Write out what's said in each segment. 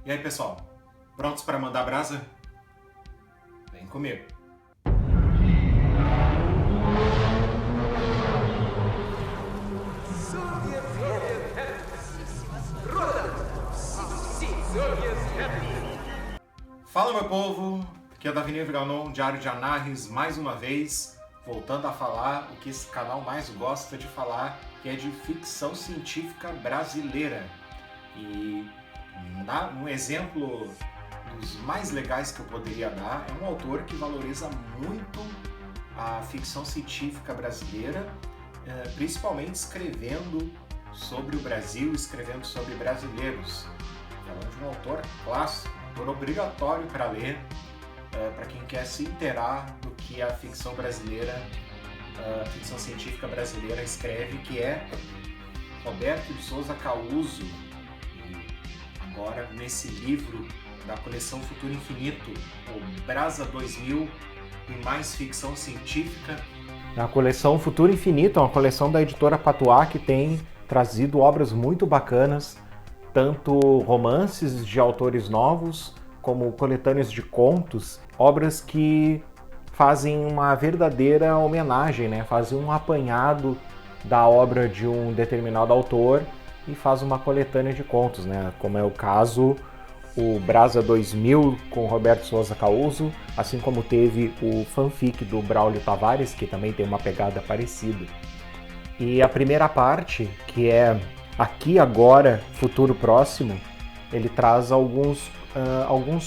E aí, pessoal, prontos para mandar brasa? Vem comigo! Fala, meu povo! Aqui é o Davi Neviganon, Diário de Anarres, mais uma vez, voltando a falar o que esse canal mais gosta de falar, que é de ficção científica brasileira. E um exemplo dos mais legais que eu poderia dar é um autor que valoriza muito a ficção científica brasileira, principalmente escrevendo sobre o Brasil, escrevendo sobre brasileiros. Falando de um autor clássico, um autor obrigatório para ler, para quem quer se inteirar do que a ficção brasileira, a ficção científica brasileira escreve, que é Roberto de Souza Causo. E agora, nesse livro da coleção Futuro Infinito, o Brasa 2000 e mais ficção científica. A coleção Futuro Infinito é uma coleção da editora Patuá que tem trazido obras muito bacanas, tanto romances de autores novos, como coletâneas de contos, obras que fazem uma verdadeira homenagem, né? Fazem um apanhado da obra de um determinado autor e faz uma coletânea de contos, né? Como é o caso o Brasa 2000 com Roberto Souza Causo, assim como teve o fanfic do Braulio Tavares, que também tem uma pegada parecida. E a primeira parte, que é Aqui, Agora, Futuro Próximo, ele traz alguns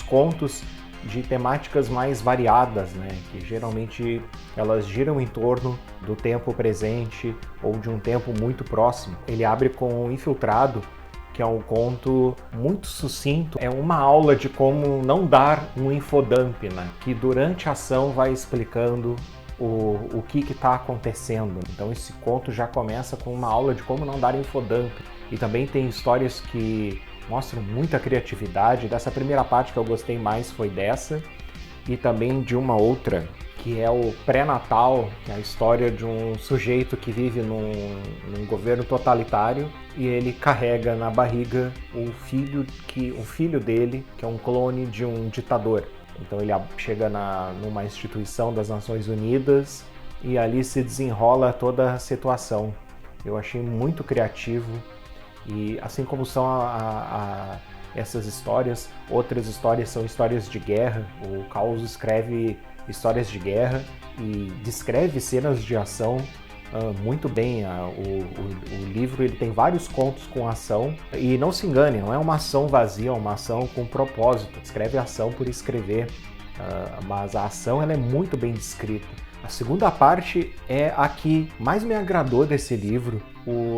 contos de temáticas mais variadas, né? Que geralmente elas giram em torno do tempo presente ou de um tempo muito próximo. Ele abre com Infiltrado, que é um conto muito sucinto, é uma aula de como não dar um infodump, né? Que durante a ação vai explicando o que está acontecendo. Então esse conto já começa com uma aula de como não dar infodump. E também tem histórias que mostram muita criatividade. Dessa primeira parte que eu gostei mais foi dessa, e também de uma outra, que é o Pré-Natal, que é a história de um sujeito que vive num governo totalitário e ele carrega na barriga o filho dele, que é um clone de um ditador. Então ele chega numa instituição das Nações Unidas e ali se desenrola toda a situação. Eu achei muito criativo, e assim como são essas histórias, outras histórias são histórias de guerra. O Causo escreve histórias de guerra e descreve cenas de ação muito bem. O livro ele tem vários contos com ação, e não se engane, não é uma ação vazia, é uma ação com propósito. Escreve ação por escrever, mas a ação ela é muito bem descrita. A segunda parte é a que mais me agradou desse livro,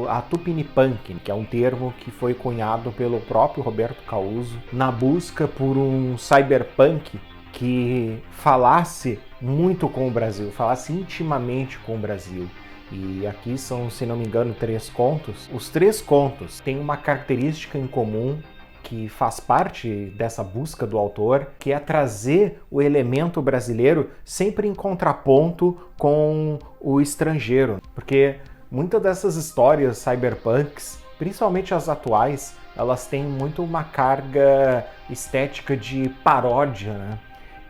a Tupinipunk, que é um termo que foi cunhado pelo próprio Roberto Causo na busca por um cyberpunk que falasse muito com o Brasil, falasse intimamente com o Brasil. E aqui são, se não me engano, 3 contos. Os 3 contos têm uma característica em comum que faz parte dessa busca do autor, que é trazer o elemento brasileiro sempre em contraponto com o estrangeiro. Porque muitas dessas histórias cyberpunks, principalmente as atuais, elas têm muito uma carga estética de paródia, né?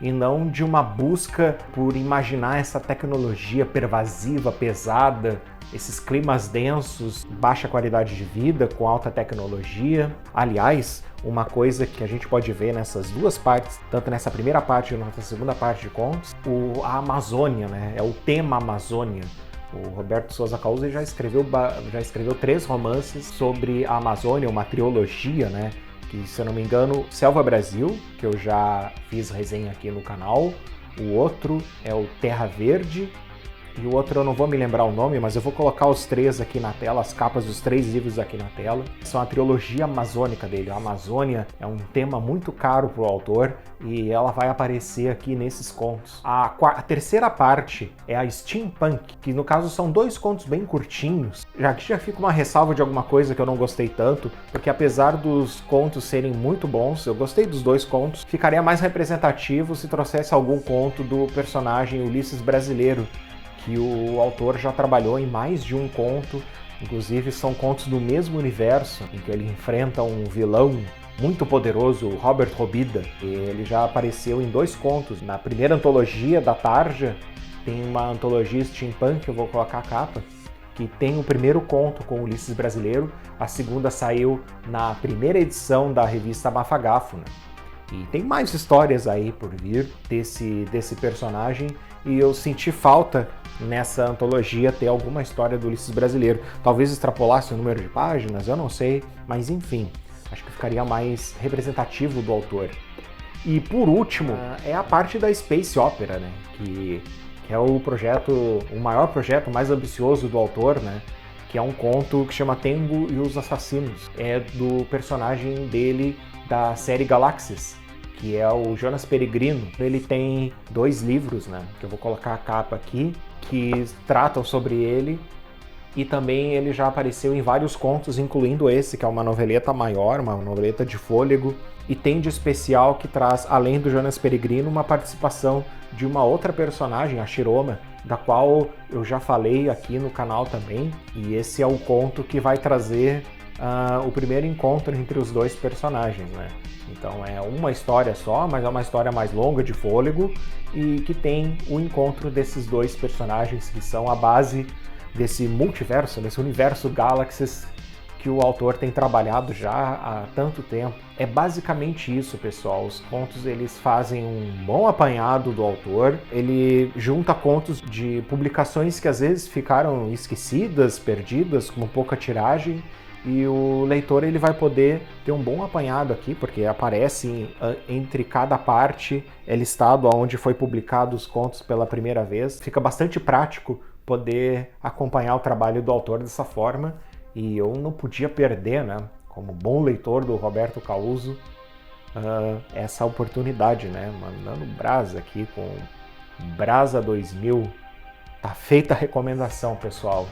E não de uma busca por imaginar essa tecnologia pervasiva, pesada, esses climas densos, baixa qualidade de vida com alta tecnologia. Aliás, uma coisa que a gente pode ver nessas duas partes, tanto nessa primeira parte quanto na segunda parte de contos, a Amazônia, né? É o tema Amazônia. O Roberto Souza Causo já escreveu 3 romances sobre a Amazônia, uma trilogia, né? Que, se eu não me engano, Selva Brasil, que eu já fiz resenha aqui no canal. O outro é o Terra Verde. E o outro eu não vou me lembrar o nome, mas eu vou colocar os 3 aqui na tela, as capas dos 3 livros aqui na tela. São a trilogia amazônica dele. A Amazônia é um tema muito caro para o autor e ela vai aparecer aqui nesses contos. A terceira parte é a Steampunk, que no caso são 2 contos bem curtinhos. Aqui já fica uma ressalva de alguma coisa que eu não gostei tanto, porque apesar dos contos serem muito bons, eu gostei dos 2 contos, ficaria mais representativo se trouxesse algum conto do personagem Ulisses brasileiro, que o autor já trabalhou em mais de um conto. Inclusive são contos do mesmo universo, em que ele enfrenta um vilão muito poderoso, o Robert Robida. Ele já apareceu em 2 contos. Na primeira antologia da Tarja, tem uma antologia steampunk, eu vou colocar a capa, que tem o primeiro conto com Ulisses Brasileiro, a segunda saiu na primeira edição da revista Mafagafo, né? E tem mais histórias aí por vir desse personagem, e eu senti falta nessa antologia ter alguma história do Ulisses Brasileiro. Talvez extrapolasse o número de páginas, eu não sei, mas enfim, acho que ficaria mais representativo do autor. E por último, é a parte da Space Opera, né? Que é o maior projeto, mais ambicioso do autor, né? Que é um conto que chama Tengu e os Assassinos. É do personagem dele da série Galáxias, que é o Jonas Peregrino. Ele tem 2 livros, né? Que eu vou colocar a capa aqui, que tratam sobre ele. E também ele já apareceu em vários contos, incluindo esse, que é uma noveleta maior, uma noveleta de fôlego. E tem de especial que traz, além do Jonas Peregrino, uma participação de uma outra personagem, a Shiroma, da qual eu já falei aqui no canal também. E esse é o conto que vai trazer o primeiro encontro entre os 2 personagens, né? Então é uma história só, mas é uma história mais longa, de fôlego, e que tem o encontro desses 2 personagens que são a base desse multiverso, desse universo Galáxias que o autor tem trabalhado já há tanto tempo. É basicamente isso, pessoal. Os contos, eles fazem um bom apanhado do autor. Ele junta contos de publicações que às vezes ficaram esquecidas, perdidas, com pouca tiragem, e o leitor ele vai poder ter um bom apanhado aqui, porque aparece entre cada parte, é listado aonde foi publicado os contos pela primeira vez. Fica bastante prático poder acompanhar o trabalho do autor dessa forma, e eu não podia perder, né, como bom leitor do Roberto Causo, essa oportunidade, né, mandando brasa aqui com Brasa 2000. Tá feita a recomendação, pessoal.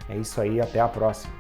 É isso aí, até a próxima.